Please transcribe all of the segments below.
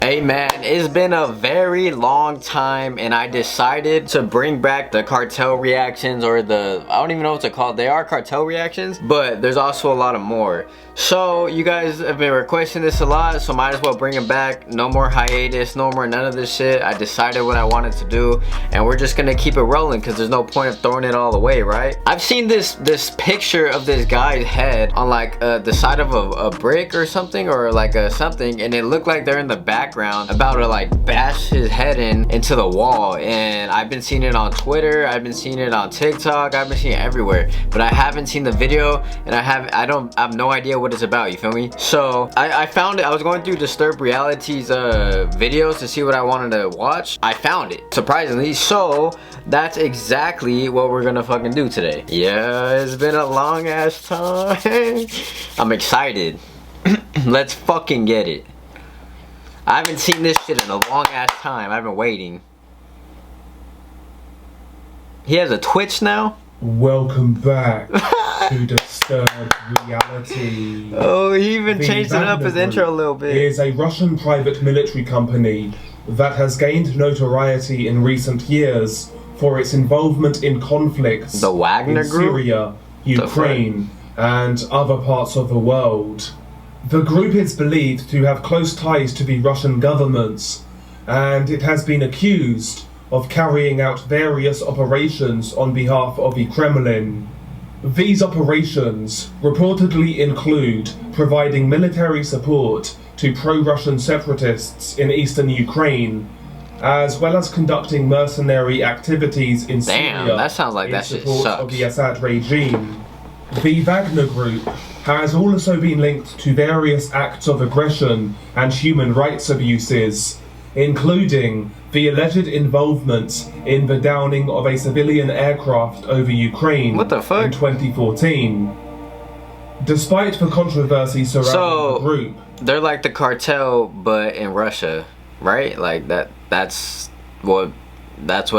Hey man, it's been a very long time and I decided to bring back the cartel reactions, or I don't even know what they're called. They are cartel reactions, but there's also a lot of more. So you guys have been requesting this a lot, so might as well bring it back. No more hiatus, no more none of this shit. I decided what I wanted to do and we're just gonna keep it rolling because there's no point of throwing it all away, right? I've seen this picture of this guy's head on like the side of a brick or something, or like something, and it looked like they're in the background about to like bash his head into the wall. And I've been seeing it on Twitter, I've been seeing it on TikTok, I've been seeing it everywhere, but I haven't seen the video and I have no idea what it's about, you feel me? So I found it. I was going through Disturbed Reality's videos to see what I wanted to watch. I found it, surprisingly, so that's exactly what we're gonna fucking do today. Yeah, it's been a long ass time. I'm excited. Let's fucking get it. I haven't seen this shit in a long ass time. I've been waiting. He has a Twitch now? Welcome back to Disturbed Reality. Oh, he even changed it up his intro a little bit. It is a Russian private military company that has gained notoriety in recent years for its involvement in conflicts the Wagner in group? Syria, Ukraine, and other parts of the world. The group is believed to have close ties to the Russian government, and it has been accused of carrying out various operations on behalf of the Kremlin. These operations reportedly include providing military support to pro-Russian separatists in eastern Ukraine, as well as conducting mercenary activities in Syria that sounds like in that shit support sucks. of the Assad regime. The Wagner Group has also been linked to various acts of aggression and human rights abuses, including the alleged involvement in the downing of a civilian aircraft over Ukraine What the fuck? in 2014. Despite the controversy surrounding the group, they're like the cartel but in Russia, right? Like that's what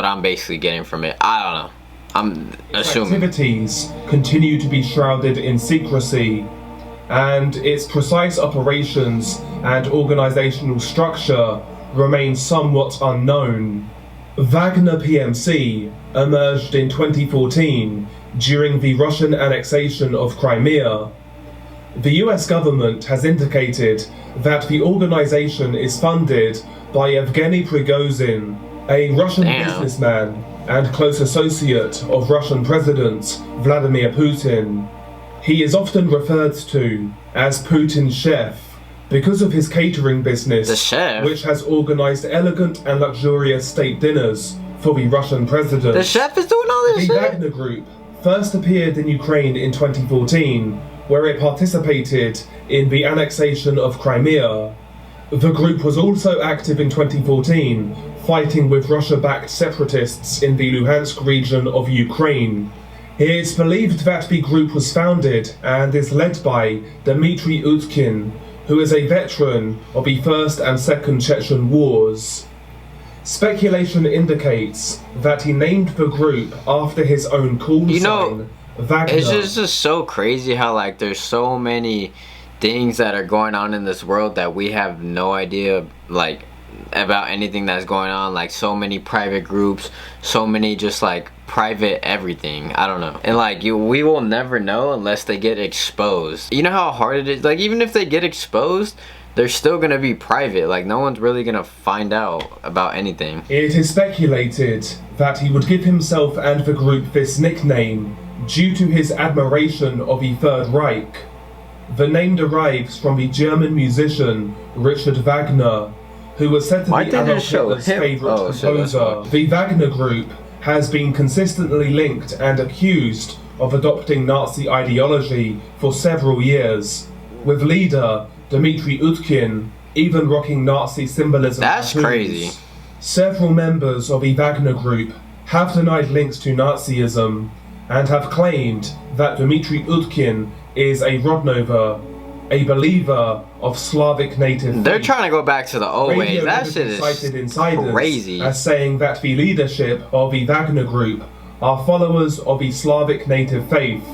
I'm basically getting from it. I don't know. I'm assuming. Activities continue to be shrouded in secrecy, and its precise operations and organizational structure remain somewhat unknown. Wagner PMC emerged in 2014 during the Russian annexation of Crimea. The US government has indicated that the organization is funded by Yevgeny Prigozhin, a Russian businessman and close associate of Russian President Vladimir Putin. He is often referred to as Putin's chef because of his catering business, which has organized elegant and luxurious state dinners for the Russian president. The chef is doing all this shit? The Wagner Group first appeared in Ukraine in 2014, where it participated in the annexation of Crimea. The group was also active in 2014, fighting with Russia-backed separatists in the Luhansk region of Ukraine. It's believed that the group was founded and is led by Dmitry Utkin, who is a veteran of the First and Second Chechen Wars. Speculation indicates that he named the group after his own call sign, Wagner. It's just so crazy how like there's so many things that are going on in this world that we have no idea like about anything that's going on. Like so many private groups, so many just like private everything. I don't know. And like we will never know unless they get exposed. You know how hard it is? Like even if they get exposed, they're still gonna be private. Like no one's really gonna find out about anything. It is speculated that he would give himself and the group this nickname due to his admiration of the Third Reich. The name derives from the German musician Richard Wagner, who was said to be Adolf Hitler's favourite composer. The Wagner Group has been consistently linked and accused of adopting Nazi ideology for several years, with leader Dmitry Utkin even rocking Nazi symbolism. That's crazy. Several members of the Wagner Group have denied links to Nazism and have claimed that Dmitry Utkin is a Rodnover, a believer of Slavic native faith. They're trying to go back to the old ways. That shit is crazy. As saying that the leadership of the Wagner Group are followers of the Slavic native faith,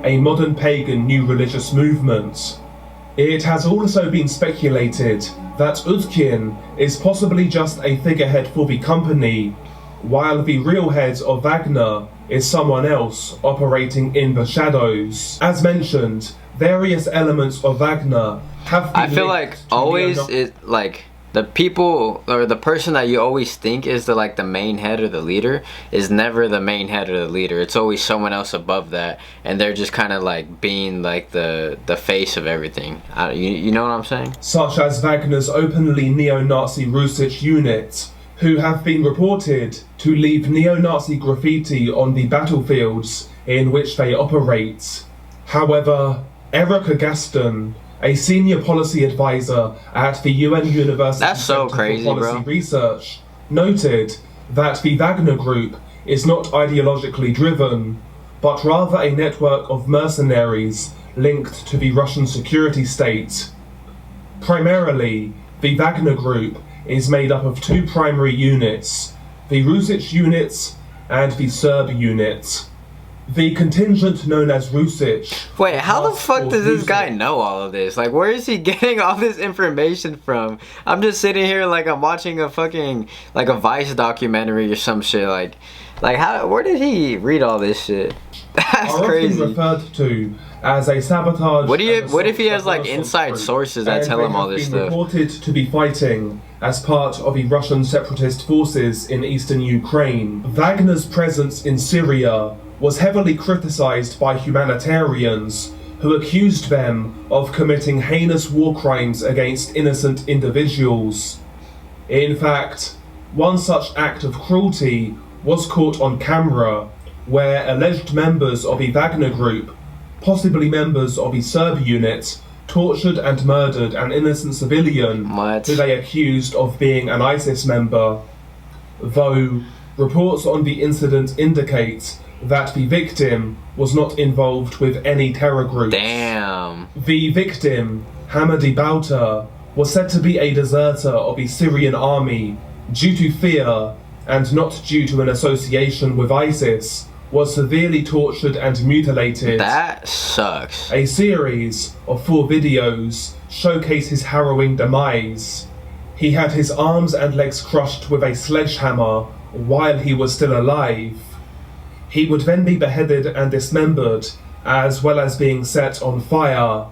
a modern pagan new religious movement. It has also been speculated that Utkin is possibly just a figurehead for the company, while the real head of Wagner is someone else operating in the shadows. As mentioned, various elements of Wagner have been I feel like always the people or the person that you always think is the main head or the leader is never the main head or the leader. It's always someone else above that, and they're just kind of being the face of everything. You know what I'm saying? Such as Wagner's openly neo-Nazi Rusich unit, who have been reported to leave neo-Nazi graffiti on the battlefields in which they operate. However, Erica Gaston, a senior policy advisor at the UN University That's so Center crazy, for Policy bro. Research, noted that the Wagner Group is not ideologically driven, but rather a network of mercenaries linked to the Russian security state. Primarily, the Wagner Group is made up of two primary units, the Rusich units and the Serb unit. The contingent known as Rusich... Wait, how the fuck does this guy know all of this? Where is he getting all this information from? I'm just sitting here I'm watching a fucking, a Vice documentary or some shit. Where did he read all this shit? That's crazy. Often referred to as a sabotage... What if he has inside sources that tell him all this stuff? Reported to be fighting as part of the Russian separatist forces in eastern Ukraine. Wagner's presence in Syria was heavily criticized by humanitarians who accused them of committing heinous war crimes against innocent individuals. In fact, one such act of cruelty was caught on camera, where alleged members of the Wagner Group, possibly members of the Serb unit, tortured and murdered an innocent civilian who they accused of being an ISIS member, though reports on the incident indicate that the victim was not involved with any terror groups. Damn. The victim, Hamadi Bauta, was said to be a deserter of the Syrian army due to fear and not due to an association with ISIS, was severely tortured and mutilated. That sucks. A series of 4 videos showcase his harrowing demise. He had his arms and legs crushed with a sledgehammer while he was still alive. He would then be beheaded and dismembered, as well as being set on fire.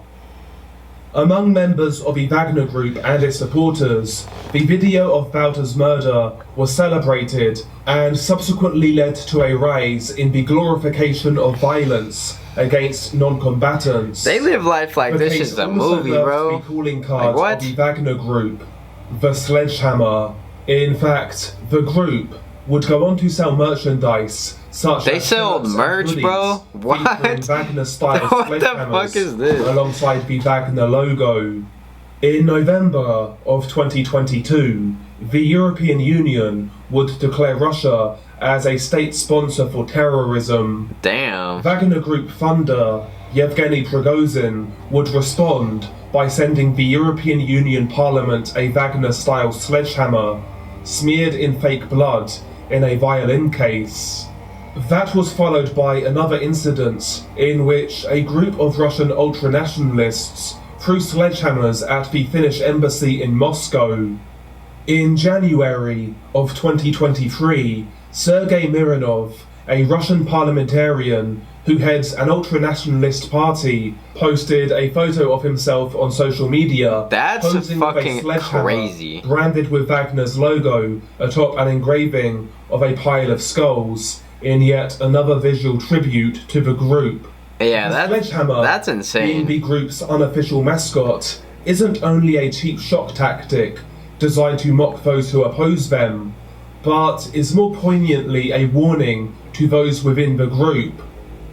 Among members of the Wagner Group and its supporters, the video of Bauta's murder was celebrated and subsequently led to a rise in the glorification of violence against non-combatants. They live life like this is a movie, bro. The calling card of the Wagner Group, the Sledgehammer. In fact, the group would go on to sell merchandise such they as sold merch, bro. What? Wagner style What the fuck is this? Alongside the Wagner logo. In November of 2022, the European Union would declare Russia as a state sponsor for terrorism. Damn. Wagner Group funder Yevgeny Prigozhin would respond by sending the European Union Parliament a Wagner-style sledgehammer, smeared in fake blood in a violin case. That was followed by another incident in which a group of Russian ultranationalists threw sledgehammers at the Finnish embassy in Moscow. In January of 2023, Sergei Mironov, a Russian parliamentarian who heads an ultranationalist party, posted a photo of himself on social media. That's posing fucking with a sledgehammer crazy. Branded with Wagner's logo atop an engraving of a pile of skulls, in yet another visual tribute to the group. Yeah, the sledgehammer, that's insane. Being the group's unofficial mascot, isn't only a cheap shock tactic designed to mock those who oppose them, but is more poignantly a warning to those within the group.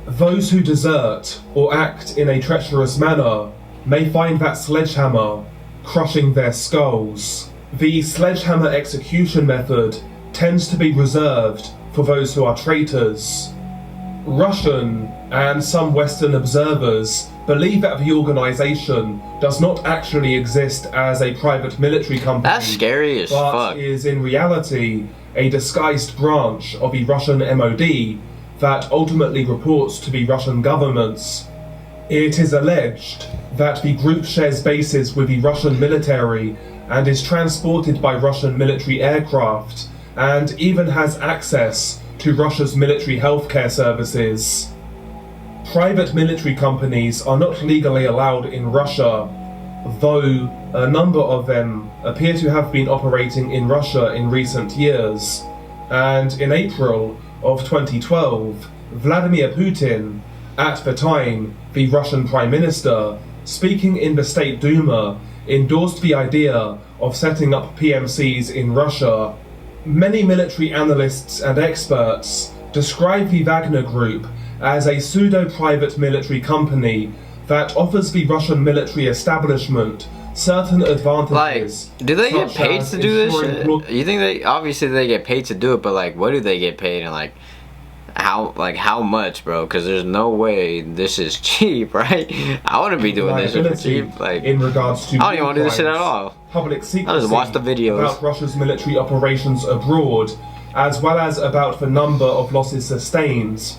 Those who desert or act in a treacherous manner may find that sledgehammer crushing their skulls. The sledgehammer execution method tends to be reserved for those who are traitors. Russian and some Western observers believe that the organisation does not actually exist as a private military company. That's scary as but fuck. is in reality a disguised branch of the Russian MOD that ultimately reports to the Russian governments. It is alleged that the group shares bases with the Russian military and is transported by Russian military aircraft and even has access to Russia's military healthcare services. Private military companies are not legally allowed in Russia, though a number of them appear to have been operating in Russia in recent years. And in April of 2012, Vladimir Putin, at the time the Russian Prime Minister, speaking in the State Duma, endorsed the idea of setting up PMCs in Russia. Many military analysts and experts describe the Wagner Group as a pseudo-private military company that offers the Russian military establishment certain advantages. Like, do they get paid to do this shit? You think they, obviously they get paid to do it, but like, what do they get paid, and like how much, bro? Because there's no way this is cheap, right? I wouldn't be doing this for cheap. Like, in regards to, I don't even want to do this shit at all. Public secrecy, I just watch the videos about Russia's military operations abroad, as well as about the number of losses sustained.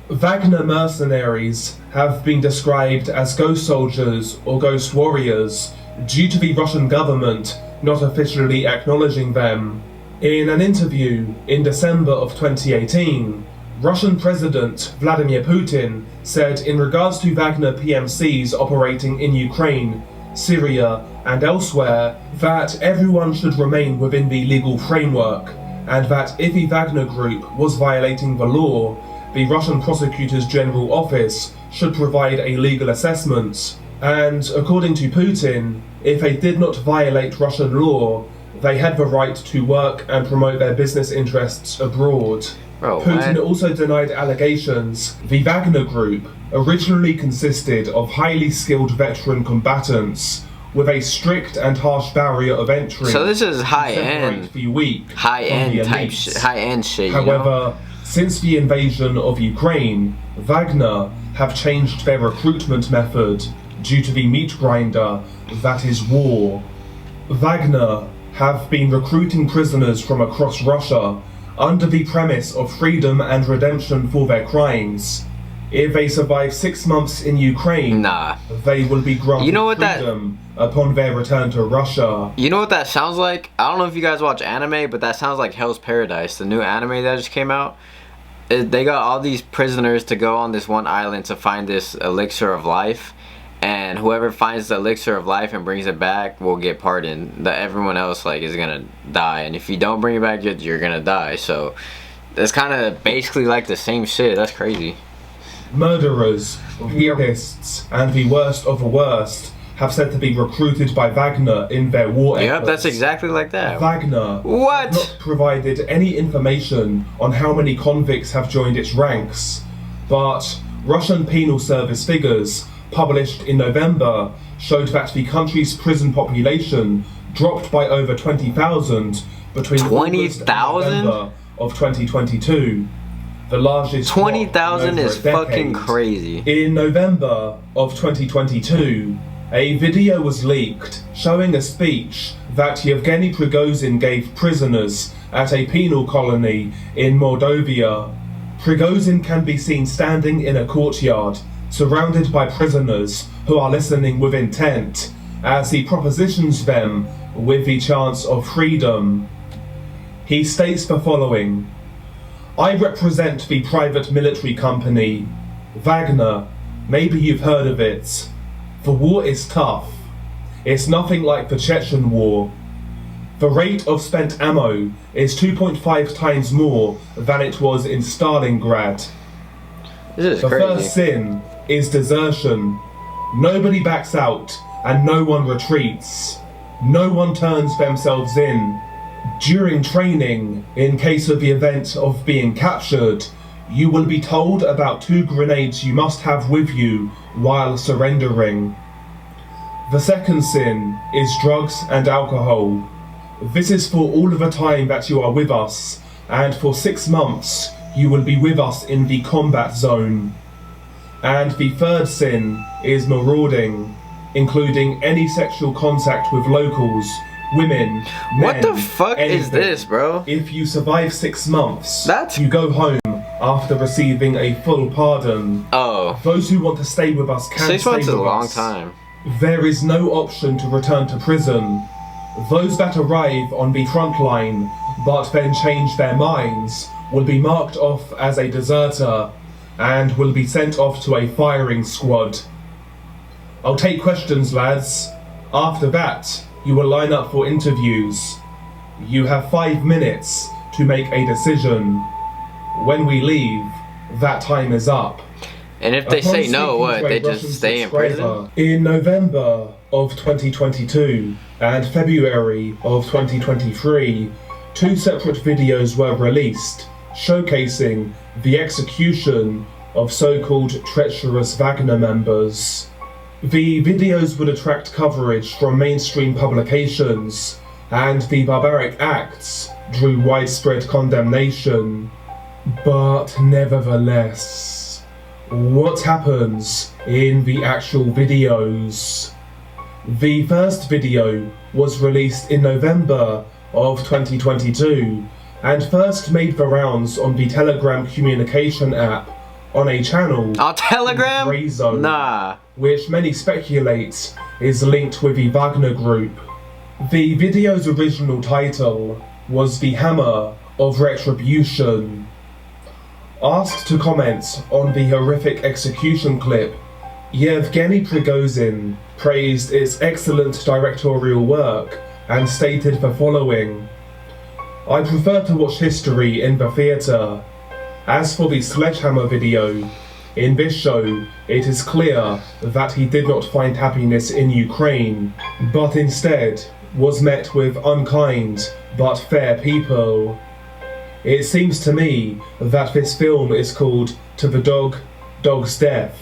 Wagner mercenaries have been described as ghost soldiers or ghost warriors due to the Russian government not officially acknowledging them. In an interview in December of 2018, Russian President Vladimir Putin said in regards to Wagner PMCs operating in Ukraine, Syria and elsewhere that everyone should remain within the legal framework, and that if the Wagner Group was violating the law, the Russian Prosecutor's General Office should provide a legal assessment. And according to Putin, if they did not violate Russian law, they had the right to work and promote their business interests abroad. Bro, Putin also denied allegations. The Wagner Group originally consisted of highly skilled veteran combatants with a strict and harsh barrier of entry. So this is high-end type shit, high-end shit, However, since the invasion of Ukraine, Wagner have changed their recruitment method due to the meat grinder that is war. Wagner have been recruiting prisoners from across Russia under the premise of freedom and redemption for their crimes. If they survive 6 months in Ukraine, they will be granted freedom upon their return to Russia. You know what that sounds like? I don't know if you guys watch anime, but that sounds like Hell's Paradise, the new anime that just came out. They got all these prisoners to go on this one island to find this elixir of life, and whoever finds the elixir of life and brings it back will get pardoned. Everyone else like is gonna die, and if you don't bring it back, you're gonna die. So that's kind of basically like the same shit. That's crazy. Murderers, rapists, and the worst of the worst have said to be recruited by Wagner in their war efforts. Yep, that's exactly like that. Wagner has not provided any information on how many convicts have joined its ranks, but Russian penal service figures published in November showed that the country's prison population dropped by over 20,000 between August and November of 2022. The largest 20,000 is fucking crazy. In November of 2022, a video was leaked showing a speech that Yevgeny Prigozhin gave prisoners at a penal colony in Mordovia. Prigozhin can be seen standing in a courtyard, surrounded by prisoners who are listening with intent, as he propositions them with the chance of freedom. He states the following: I represent the private military company, Wagner. Maybe you've heard of it. The war is tough. It's nothing like the Chechen war. The rate of spent ammo is 2.5 times more than it was in Stalingrad. This is the crazy. First sin is desertion. Nobody backs out and no one retreats. No one turns themselves in. During training, in case of the event of being captured, you will be told about 2 grenades you must have with you while surrendering. The second sin is drugs and alcohol. This is for all of the time that you are with us, and for 6 months you will be with us in the combat zone. And the third sin is marauding, including any sexual contact with locals, women, men. What the fuck is this, bro? If you survive 6 months, That's you go home after receiving a full pardon. Oh. Those who want to stay with us can 6 stay months is with a long us. time. There is no option to return to prison. Those that arrive on the front line but then change their minds will be marked off as a deserter and will be sent off to a firing squad. I'll take questions, lads. After that, you will line up for interviews. You have 5 minutes to make a decision. When we leave, that time is up. And if they Upon say no, speaking what? to a They Russian just stay in prison? subscriber in November of 2022 and February of 2023, 2 separate videos were released showcasing the execution of so-called treacherous Wagner members. The videos would attract coverage from mainstream publications, and the barbaric acts drew widespread condemnation. But nevertheless, what happens in the actual videos? The first video was released in November of 2022 and first made the rounds on the Telegram communication app on a channel On Telegram? Grey Zone, Nah. which many speculate is linked with the Wagner Group. The video's original title was The Hammer of Retribution. Asked to comment on the horrific execution clip, Yevgeny Prigozhin praised its excellent directorial work and stated the following: "I prefer to watch history in the theatre. As for the Sledgehammer video, in this show it is clear that he did not find happiness in Ukraine, but instead was met with unkind but fair people. It seems to me that this film is called To the Dog, Dog's Death.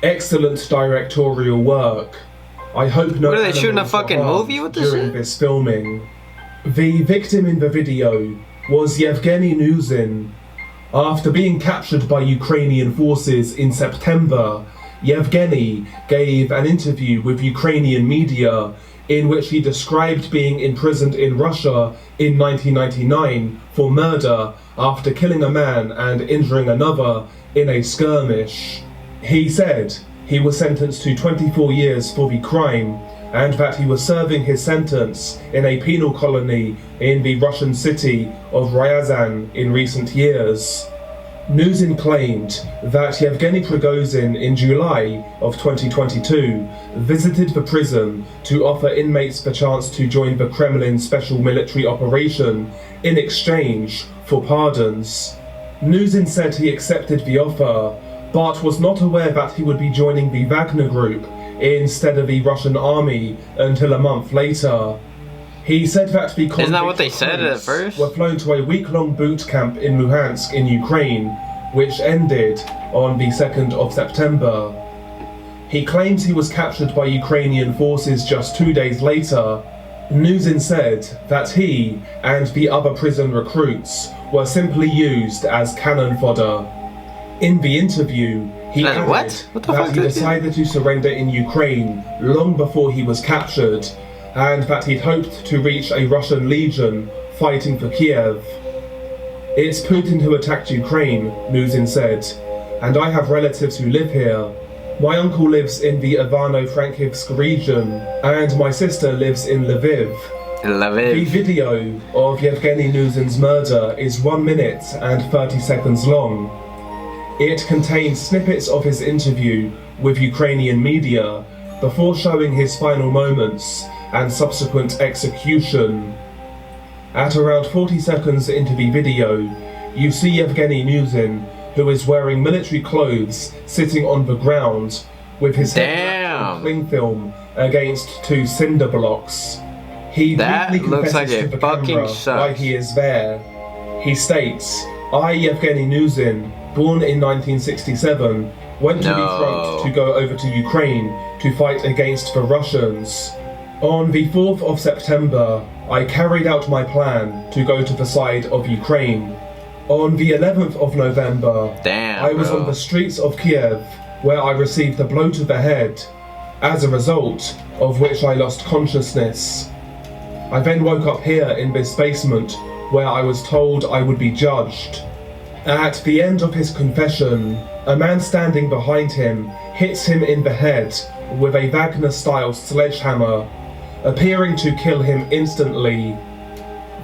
Excellent directorial work. I hope no What, are they shooting a animals were fucking harmed movie with this during shit? this filming." The victim in the video was Yevgeny Nuzin. After being captured by Ukrainian forces in September, Yevgeny gave an interview with Ukrainian media in which he described being imprisoned in Russia in 1999 for murder after killing a man and injuring another in a skirmish. He said he was sentenced to 24 years for the crime and that he was serving his sentence in a penal colony in the Russian city of Ryazan in recent years. Nuzin claimed that Yevgeny Prigozhin in July of 2022 visited the prison to offer inmates the chance to join the Kremlin special military operation in exchange for pardons. Nuzin said he accepted the offer, but was not aware that he would be joining the Wagner Group instead of the Russian army until a month later. He said that the Isn't that what they said at first? were flown to a week-long boot camp in Luhansk in Ukraine, which ended on the 2nd of September. He claims he was captured by Ukrainian forces just 2 days later. Nuzin said that he and the other prison recruits were simply used as cannon fodder. In the interview, he added What the that fuck he did decided to surrender in Ukraine long before he was captured, and that he'd hoped to reach a Russian legion fighting for Kiev. "It's Putin who attacked Ukraine," Nuzin said, "and I have relatives who live here. My uncle lives in the Ivano-Frankivsk region, and my sister lives in Lviv." The Lviv. video of Yevgeny Nuzin's murder is 1 minute and 30 seconds long. It contains snippets of his interview with Ukrainian media before showing his final moments and subsequent execution. At around 40 seconds into the video, you see Yevgeny Nuzin, who is wearing military clothes, sitting on the ground with his head wrapped in cling film against 2 cinder blocks. He That briefly looks like confesses it to the fucking camera sucks. why he is there. He states, "I, Yevgeny Nuzin, born in 1967, went to the front to go over to Ukraine to fight against the Russians. On the 4th of September, I carried out my plan to go to the side of Ukraine. On the 11th of November, I was on the streets of Kiev, where I received a blow to the head, as a result of which I lost consciousness. I then woke up here in this basement, where I was told I would be judged. At the end of his confession, a man standing behind him hits him in the head with a Wagner-style sledgehammer, appearing to kill him instantly.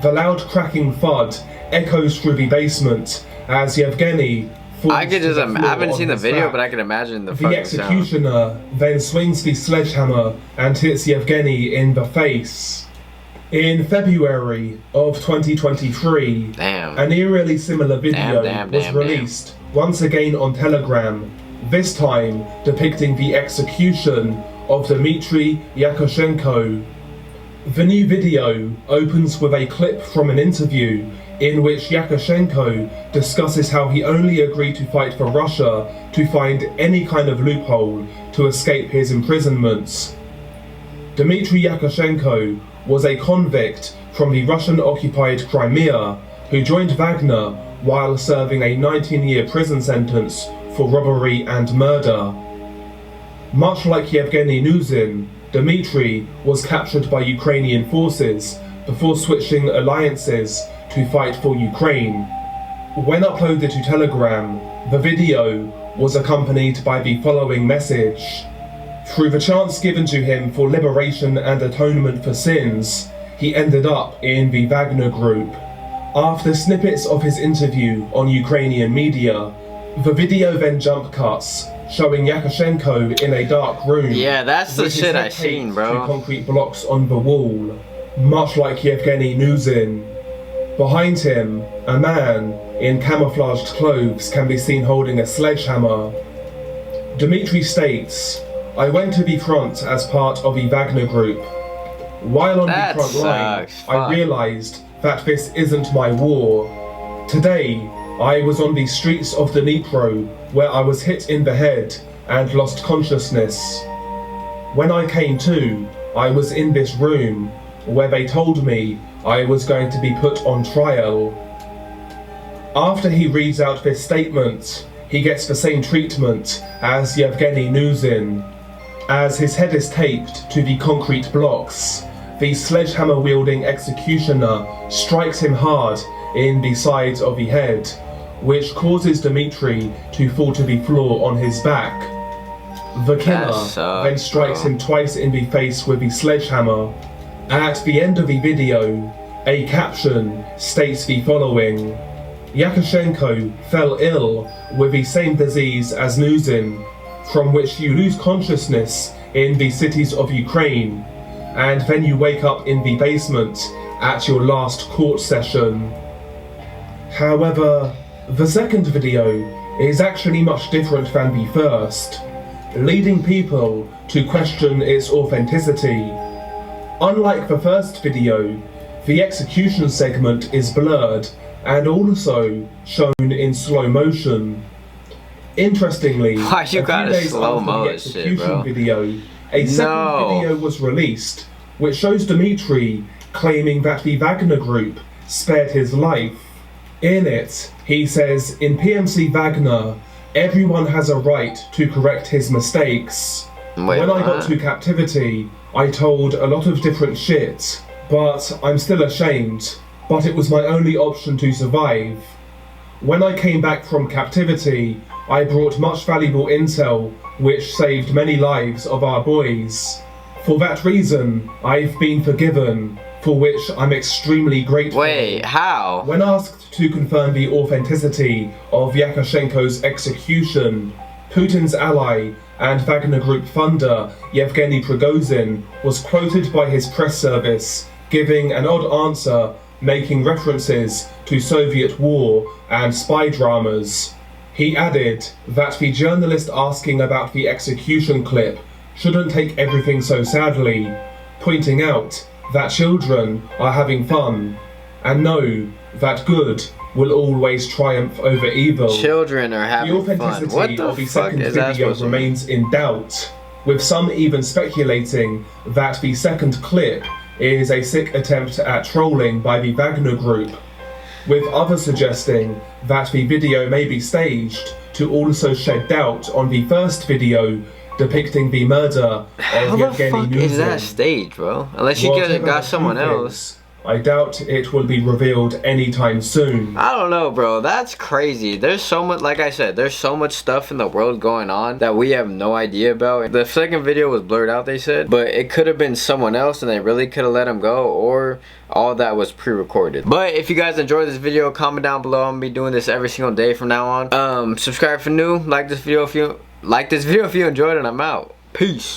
The loud cracking thud echoes through the basement as Yevgeny falls I could to just, the I floor haven't on seen the his video, back. but I can imagine the The fucking sound. executioner then swings the sledgehammer and hits Yevgeny in the face. In February of 2023, Damn. an eerily similar video was damn. released, once again on Telegram, this time depicting the execution of Dmitry Yakushenko. The new video opens with a clip from an interview in which Yakushenko discusses how he only agreed to fight for Russia to find any kind of loophole to escape his imprisonments. Dmitry Yakushenko was a convict from the Russian-occupied Crimea who joined Wagner while serving a 19-year prison sentence for robbery and murder. Much like Yevgeny Nuzin, Dmitry was captured by Ukrainian forces before switching alliances to fight for Ukraine. When uploaded to Telegram, the video was accompanied by the following message. Through the chance given to him for liberation and atonement for sins, he ended up in the Wagner Group. After snippets of his interview on Ukrainian media, the video then jump cuts, showing Yakushenko in a dark room. Yeah, that's the with his shit head I seen, taped bro. to concrete blocks on the wall, much like Yevgeny Nuzin. Behind him, a man in camouflaged clothes can be seen holding a sledgehammer. Dmitry states, "I went to the front as part of the Wagner Group. While on That the front line, sucks. I Fuck. realized that this isn't my war. Today, I was on the streets of Dnipro, where I was hit in the head and lost consciousness. When I came to, I was in this room, where they told me I was going to be put on trial." After he reads out this statement, he gets the same treatment as Yevgeny Nuzin. As his head is taped to the concrete blocks, the sledgehammer-wielding executioner strikes him hard in the sides of the head, which causes Dmitry to fall to the floor on his back. The killer sucks, then strikes bro. him twice in the face with the sledgehammer. At the end of the video, a caption states the following: Yakushenko fell ill with the same disease as Nuzin, from which you lose consciousness in the cities of Ukraine, and then you wake up in the basement at your last court session. However, the second video is actually much different than the first, leading people to question its authenticity. Unlike the first video, the execution segment is blurred and also shown in slow motion. Interestingly, Why you a gotta few days slow-mo after the this shit, execution bro? video, a second video was released, which shows Dmitry claiming that the Wagner Group spared his life. In it, he says, "In PMC Wagner, everyone has a right to correct his mistakes. Wait, When I got what? to captivity, I told a lot of different shit, but I'm still ashamed, but it was my only option to survive. When I came back from captivity, I brought much valuable intel, which saved many lives of our boys. For that reason, I've been forgiven, for which I'm extremely grateful." Wait, how? When asked to confirm the authenticity of Yakushenko's execution, Putin's ally and Wagner Group funder Yevgeny Prigozhin was quoted by his press service giving an odd answer, making references to Soviet war and spy dramas. He added that the journalist asking about the execution clip shouldn't take everything so sadly, pointing out that children are having fun and know that good will always triumph over evil. Children are The having fun. authenticity What the of the fuck second is that video supposed to mean? remains in doubt, with some even speculating that the second clip is a sick attempt at trolling by the Wagner Group, with others suggesting that the video may be staged to also shed doubt on the first video depicting the murder How of the Yevgeny fuck is that Nuzin. staged, bro? Unless you Whatever got the someone truth else. is, I doubt it will be revealed anytime soon. I don't know, bro. That's crazy. There's so much, like I said, there's so much stuff in the world going on that we have no idea about. The second video was blurred out, they said, but it could have been someone else and they really could have let him go, or all that was pre-recorded. But if you guys enjoyed this video, comment down below. I'm gonna be doing this every single day from now on. Subscribe if you're new. Like this video if you enjoyed it. I'm out. Peace.